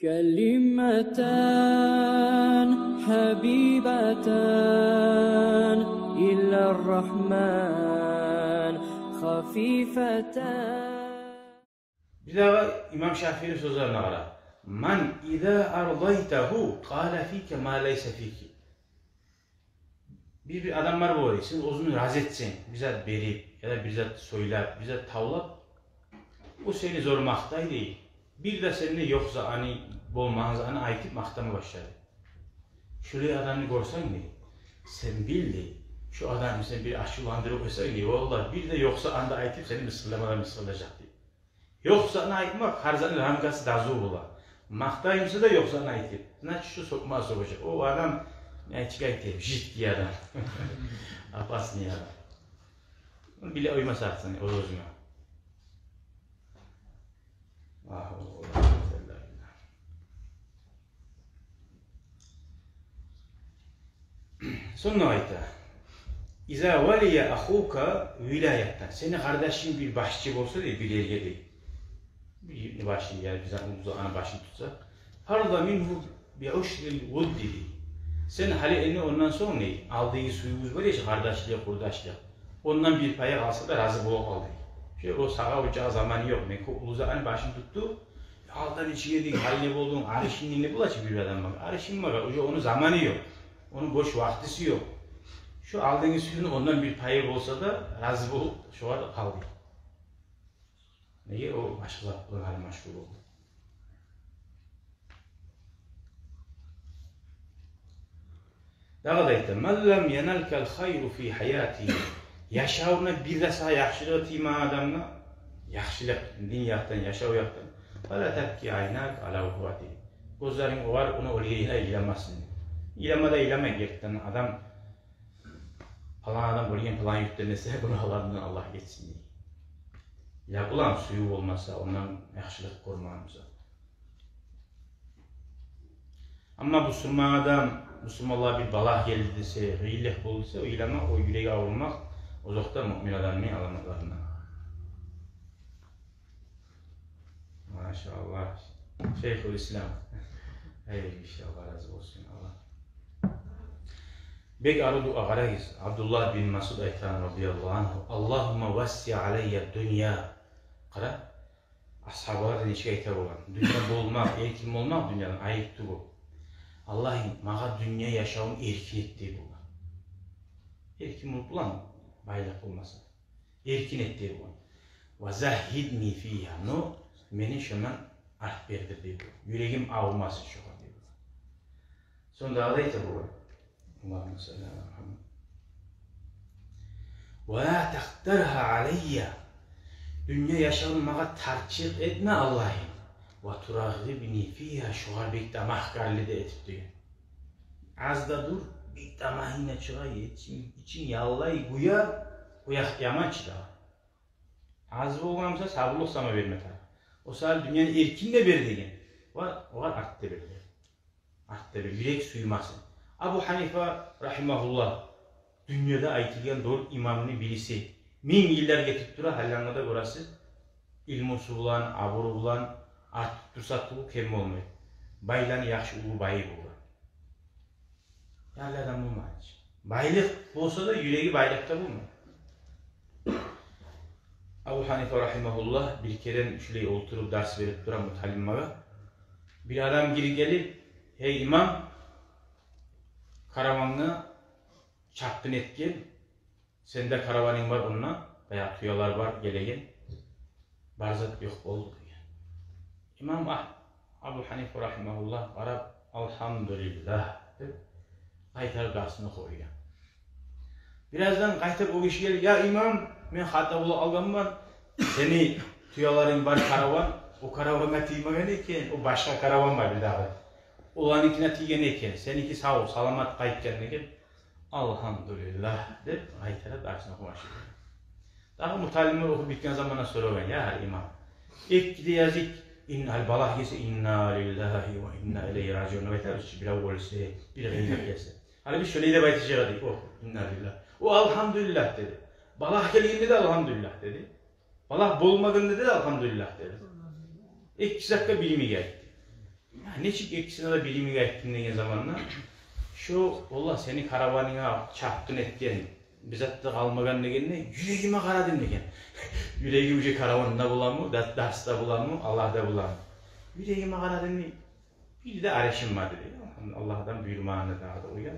كلمتان حبيبتان إلى الرحمن خفيفتان. Bir daha İmam Şafii'nin sözlerine ara. Man idâ ardaytehu kâle fîke mâ leyse fîki. Bir adam var bu, siz onu razı etsen, bize berip ya da bize söyler, bize tavlap, o seni zormaqtay değil. Bir de seninle yoksa hani bolmağınız hani aytıp maqtama başladı. Şuraya adamı görsen ne? Sen bildi. Şu adam sen bir aşılandırıp koysan ne? Vallahi bir de yoksa anda aytıp seni mısırlayacak diye. Yoksa ana aytmak harzanın ramkası dazu ola. Maqtayımsa da yoksa ana aytıp. Значит şu sokmağa sokacak. O adam ne çıkaytı? Jit diye adam. Apas niye adam? Onu bile uymasa atsın o özüme. Sonra ayta. İza valiye ahuka vilayetten. Senin kardeşin bir başçı olsa değil, bir yerge değil. Bir başçı yani bize ana başını tutsa. Harda minhu bi'uşril vuddi. Sen hali elini ondan sonra ne? Aldığı suyumuz var ya kardeşliğe, kurdaşlığa. Ondan bir paya kalsa da razı bulup aldı. O sağa uçağı zamanı yok. Mekko uluzağın başını tuttu. Aldan içi yedik, haline buldun, arışın ne bulaşık bir adam bak. Arışın var, onun zamanı yok. Onun boş vaktisi yok. Şu aldığınız suyun ondan bir payı olsa da razı bulup şu an kaldı. Neye o başkalarının hali meşgul oldu. Daha da aytdı. Mellem yenelkel hayru fi hayati. Yaşavına bir de sağ yaxşılığı tima adamına yaxşılık dünyaktan, yaşav yaktan. Vala tepki aynak ala uvvati. Gözlerin var, onu oraya ilemezsin. İlemede ileme gerçekten adam falan adam buraya falan yüklenirse bunu Allah'ından Allah geçsin diye. Ya ulan suyu olmasa ondan yaxşılık kormağımıza. Ama bu Müslüman adam, Müslümanlar bir balah geldi dese, gıylek bulduysa o ileme, o yüreği avurmak uzakta mümin adamın alamatlarından. Maşallah. Şeyhülislam. Hayırlı inşallah razı olsun Allah. Bek aradu ağarayız. Abdullah bin Masud aytan radıyallahu anhu. Allahümme vassi aleyye dünya. Kara. Ashablar neçe aytar olan. Dünya bolmak, erkim olmak dünyanın ayıptı bu. Allah'ım mağa dünya yaşamın erkin ettiği bu. Erkin olup ulan bayrak olmasa. Erkin ettiği bu. Ve zahidni fiyha. No, beni şundan art berdirdi bu. Yüreğim ağılmasın şu an. Sonra da ayta bu. Allahümme salli ala Muhammed. Ve la tahtarha aleyya. Dünya yaşamın mağa tarçık etme Allah'ım. Ve turagibni fiyha şuar bir damahkarlı da etip diyor. Az da dur, bir damahine çıkay için yallay guya, uyak yaman çıda. Az olmamsa sabırlık sana verme tabi. O saat dünyanın erkinle verdiğin. O var arttı verdi. Arttı verdi, yürek suymasın. Abu Hanife rahimahullah dünyada aytilgen doğru imamının birisi. 1000 yıllar getirip dura hallanmada orası ilmusu bulan, aburu bulan, artık dursatlı bu kemme olmuyor. Baylan yaxşı ulu bayı bu. Yani adam bulma hiç. Baylık olsa da yüreği baylıkta bulma. Abu Hanife rahimahullah bir kere şöyle oturup ders verip duran mutallimlara. Bir adam geri gelip, hey imam, karavanını çarptın etken, sende karavanın var onunla, veya tüyalar var gelegen, barzat yok oldu diye. İmam Abu Hanife rahimahullah Arap elhamdülillah kaytar karşısına koyuyor. Birazdan kaytar o kişi gelir, ya imam ben hata bulu algam var, seni tüyaların var karavan, o karavana tiymeyen eken, o başka karavan var bir daha. Olanınkine tiyen eken, seninki sağ ol, salamat kayıp gelmeken, elhamdülillah deyip kaytara karşısına koyuyor. Daha mutallimler okup bitken zamana soruyor ya imam. İlk gide yazık, innal balah gelse inna lillahi ve inna ileyhi raciun. Ve tabi bir avvalse, bir gıylak gelse. Hani biz şöyle de baytıcıya dedik, oh inna lillahi. O elhamdülillah dedi. Balah geldiğinde de elhamdülillah dedi. Balah bulmadığında da elhamdülillah dedi. İlk dakika bilimi geldi. Neçik ikisine de bilimi ettin degen zamanla şu Allah seni karavanına çarptın etken bizatta kalmagan degenne yüreğime karadın degen. Yüreğim şu karavanında bulan mı, derste bulan mı, Allah'da bulan mı? Yüreğime karadın bir de arşım var dedi. Allah'tan buyurmağını da uyan.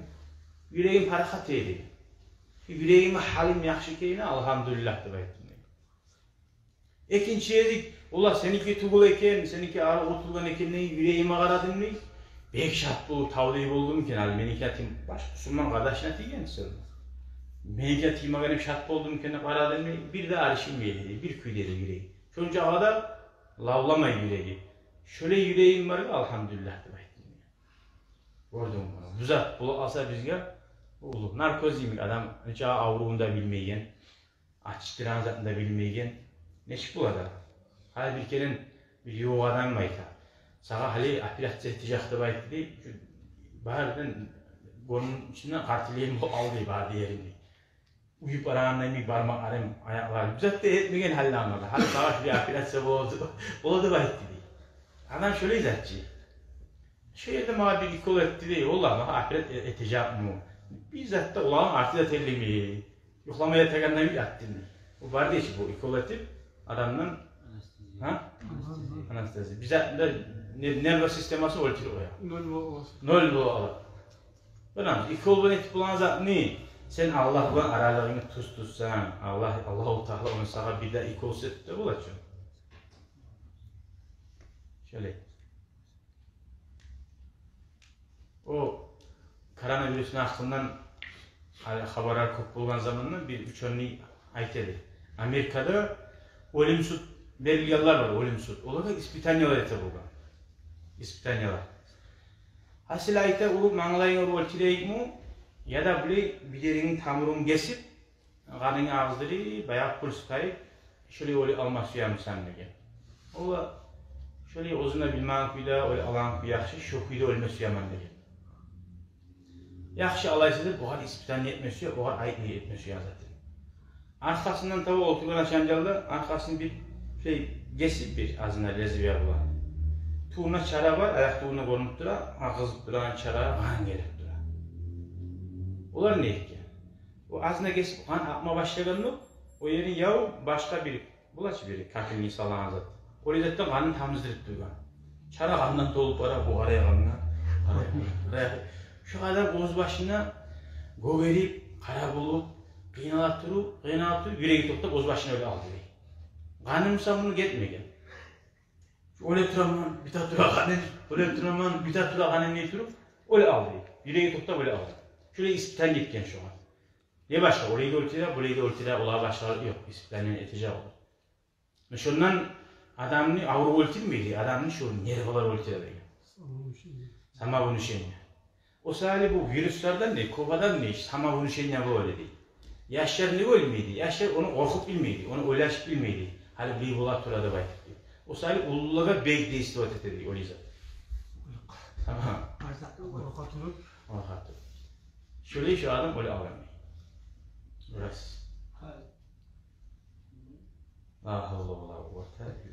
Yüreğim harakat eydi. Yüreğime halim yaxşı keyine elhamdülillah da baytım. İkinci yedik, Allah seninki tuğul eken, seninki ağır oturgan eken yüreğime karadın mı? Bek şart bu tavlayı buldum ki, menikatim baş Müslüman kardeşine diyen sırrı. Menikatim benim şart buldum ki, karadın mı? Bir de arşım geldi, bir küydedi yüreği. Şunca ağda lavlama yüreği. Şöyle yüreğim var ki, elhamdülillah da baytım. Gördüm bunu. Bu zat bunu alsa bizge, narkoz yemek adam, çağı avruğunu da bilmeyen, açtıran zatını da bilmeyen, neşik bu adam? Hali bir kere bir yoğu adam mayta. Sağa hali apilatça etticaktı baytı deyip, bağırdan gorunun içinden kartiliyelim aldı bağırdı yerimdi. Uyup arağından bir parmak arayım ayaklar. Güzel de etmegen halde anladı. Hali sağa bir apilatça buladı baytı deyip. Adam şöyle izatçı. Şöyle de bana bir ikol etti deyip, Allah bana apilat etecek mi? Bizzat da ulan artı da tellimi. Yoklamaya tekenden bir attın. Bu var diye ki bu ikol etip adamdan anestezi. Bizzat da nervous sisteması oluştur oya. Nol bu ala. Bana ikol etip ulan zat ne? Sen Allah'la aralığını tutsan, Allahu Teala onu sana bir de ikol sette olacak. Şöyle. O koronavirüsün aklından haberler çok bulgan zamanında bir üçönlüğü aytedi. Amerika'da ölümsüz belgeler var, ölümsüz. Olar İspanyollar ete bulgan. İspanyollar. Hasil ayta ulu manglayın oru ölçüleyik mu? Ya da bir yerinin tamurunu kesip, kanın ağızları bayağı pırskayıp, şöyle öyle almak suyamısan degen. Ola şöyle ozuna bilmağın kuyda, öyle alan kuy yaxşı, şu kuyda ölme suyaman degen. Yaxşı alaysıdır, bu hal ispitani etmesiyor, o hal ayetmeyi etmesiyor zaten. Arkasından tabi oturgan aşancalda, arkasını bir şey kesip bir azına lezbiyer bulan. Tuğuna çara var, ayak tuğuna konup dura, ağızıp duran çara, kan gelip dura. Olar ne etken? O azına kesip kan akma başlaganlık, o yerin yağı başka bir, bulaç biri, kakilini salan zat. O zaten kanını tamızdırıp durgan. Çara kandan dolup ara, bu araya kanına, araya. Şu adam oğuz başına göverip, kara bulup, kıynalat durup, yüreği toplayıp oğuz başına öyle aldı. Kanımsa bunu getmegen. Öyle turaman, bita tura kanın, öyle turaman, bita tura kanın ne durup, öyle aldı. Yüreği toplayıp öyle aldı. Şöyle ispiten gitken şu an. Ne başka? Orayı da ölçüde, burayı da ölçüde, ola başkaları yok. İspitenin eteceği olur. Şundan adamın avru ölçür müydü? Adamın şu nervalar ölçüde değil. Sama bunu şey mi? O sadece bu virüslerden ne, kovadan ne, sama bunu şey ne böyle değil. Yaşlar ne ölmeydi? Yaşlar onu korkup bilmeydi, onu oylaşıp bilmeydi. Hali bir bulat turada baytık. O sadece ululaga bek de istivat etti, o yüzden. Tamam. Orkatı. Şöyle şu adam öyle ağlamıyor. Burası. La havle ve la kuvvete